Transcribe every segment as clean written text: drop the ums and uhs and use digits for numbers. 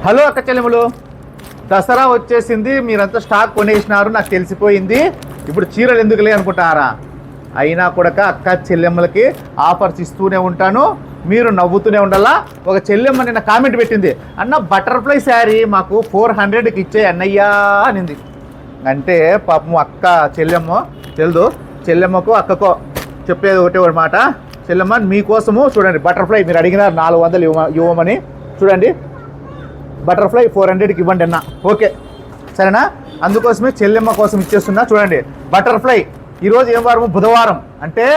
Hello అక్క చెల్లెములు, దసరా వచ్చేసింది. మీరంతా స్టాక్ కొనేసినారు, నాకు తెలిసిపోయింది. ఇప్పుడు చీరలు ఎందుకులే అనుకుంటారా? అయినా కూడా అక్క చెల్లెమ్మలకి ఆఫర్స్ ఇస్తూనే ఉంటాను, మీరు నవ్వుతూనే ఉండాలా. ఒక చెల్లెమ్మ నిన్న కామెంట్ పెట్టింది, అన్న బటర్ఫ్లై శారీ మాకు 400కి ఇచ్చే అన్నయ్యా అనింది. అంటే పాపం అక్క చెల్లెమ్మ తెలుదు, చెల్లెమ్మకు అక్కకో చెప్పేది ఒకటే మాట. చెల్లెమ్మ మీకోసము చూడండి, బటర్ఫ్లై మీరు అడిగినారు 400 ఇవ్వమని, చూడండి బటర్ఫ్లై 400కి ఇవ్వండి అన్న. ఓకే సరేనా? అందుకోసమే చెల్లెమ్మ కోసం ఇచ్చేస్తున్నా. చూడండి బటర్ఫ్లై. ఈరోజు ఏం వారము? బుధవారం. అంటే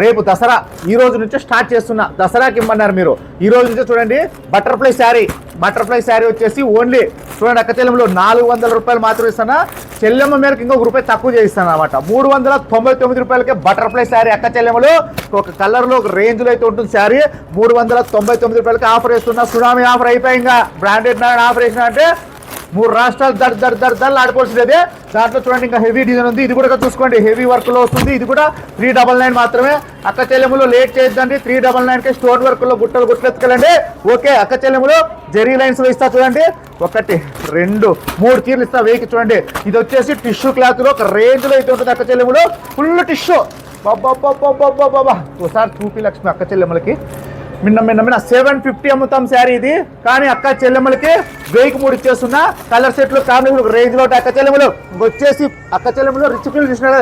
రేపు దసరా, ఈ రోజు నుంచే స్టార్ట్ చేస్తున్నా. దసరాకి ఇమ్మన్నారు మీరు, ఈ రోజు నుంచే చూడండి బటర్ఫ్లై శారీ. బటర్ఫ్లై శారీ వచ్చేసి ఓన్లీ చూడండి అక్క చెల్లెమ్మలో 400 రూపాయలు మాత్రం ఇస్తానా. చెల్లెమ్మ మేరకు ఇంకొక రూపాయి తక్కువ చేయిస్తాను అనమాట. 399 రూపాయలకే బటర్ఫ్లై శారీ అక్క చెల్లెమ్మలు. ఒక కలర్లో ఒక రేంజ్లో అయితే ఉంటుంది శారీ. 399 రూపాయలకి ఆఫర్ వేస్తున్నా. సునామీ ఆఫర్ అయిపోయి ఇంకా బ్రాండెడ్ ఆఫర్ వేసినా అంటే 3 రాష్ట్రాలు దర్ ఆడుకోవాల్సిందే. దాంట్లో చూడండి ఇంకా హెవీ డిజైన్ ఉంది. ఇది కూడా చూసుకోండి, హెవీ వర్క్లో వస్తుంది. ఇది కూడా 399 మాత్రమే. అక్క చెల్లెములు లేట్ చేయొద్దండి. 399కే స్టోన్ వర్క్లో గుట్టలు ఎత్తుకెళ్ళండి. ఓకే అక్క చెల్లెములు జెరీ లైన్స్లో ఇస్తా చూడండి. 1 2 3 చీరలు ఇస్తా వెయ్యికి. చూడండి ఇది వచ్చేసి టిష్యూ క్లాత్లో ఒక రేంజ్లో అయితే ఉంటుంది అక్క చెల్లెములు. Full tissue. బాబా ఒకసారి చూపి లక్ష్మి అక్క చెల్లెమ్మలకి. మిన్న 750 అమ్ముతాం శారీ ఇది, కానీ అక్క చెల్లెమ్మలకి 1000కి 3 ఇచ్చేస్తున్నా. కలర్ సెట్లు కాంబినేషన్ ఒక రేంజ్లో ఉంటాయి అక్క చెల్లెమ్మలు. వచ్చేసి అక్క చెల్లెమ్మలు రిచ్ ఫీల్ చూసినా కదా,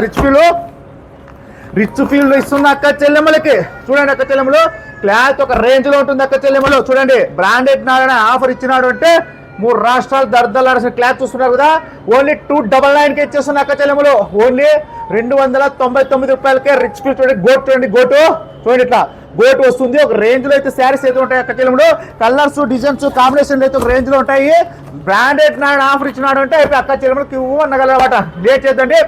రిచ్ ఫీల్ ఇస్తున్నా అక్క చెల్లెమ్మలకి. చూడండి అక్క చెల్లెమ్మలు క్లాత్ ఒక రేంజ్లో ఉంటుంది అక్క చెల్లెమ్మలు. చూడండి బ్రాండెడ్ నాడనే ఆఫర్ ఇచ్చినాడు అంటే 3 రాష్ట్రాలు దర్దలాల్సిన క్లాత్ చూస్తున్నారు కదా. ఓన్లీ 299కి ఇచ్చేస్తున్నా అక్క చెల్లెమ్మలు. ఓన్లీ 299 రూపాయలకే రిచ్ ఫీల్. చూడండి గోటు, చూడండి గోటు, చూడండి ఇట్లా గోటు వస్తుంది. ఒక రేంజ్ లో అయితే శారీస్ అయితే ఉంటాయి అక్క చెల్లెములు. కలర్స్ డిజైన్స్ కాంబినేషన్ అయితే ఒక రేంజ్ లో ఉంటాయి. బ్రాండెడ్ నాడు ఆఫర్ ఇచ్చినాడు అంటే అయిపోయి అక్క చెల్లెములకి అన్నగలమాట. లేట్ చేద్దండి.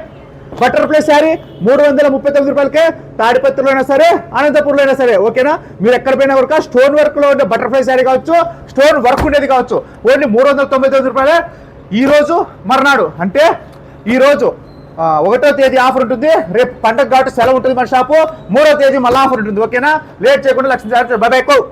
బటర్ఫ్లై శారీ 339 రూపాయలకే. తాడిపత్రిలో అయినా సరే, అనంతపూర్లో అయినా సరే. ఓకేనా? మీరు ఎక్కడ పోయినా వరకు స్టోన్ వర్క్ లో ఉండే బటర్ఫ్లై శారీ కావచ్చు, స్టోన్ వర్క్ ఉండేది కావచ్చు, ఓన్లీ 399 రూపాయలే. ఈ రోజు మర్నాడు అంటే ఈ రోజు 1వ తేదీ ఆఫర్ ఉంటుంది. రేపు పండగ కాబట్టి సెలవు ఉంటుంది మన షాపు. 3వ తేదీ మళ్ళీ ఆఫర్ ఉంటుంది. ఓకేనా? లేట్ చేయకుండా లక్ష్మీ. Bye bye.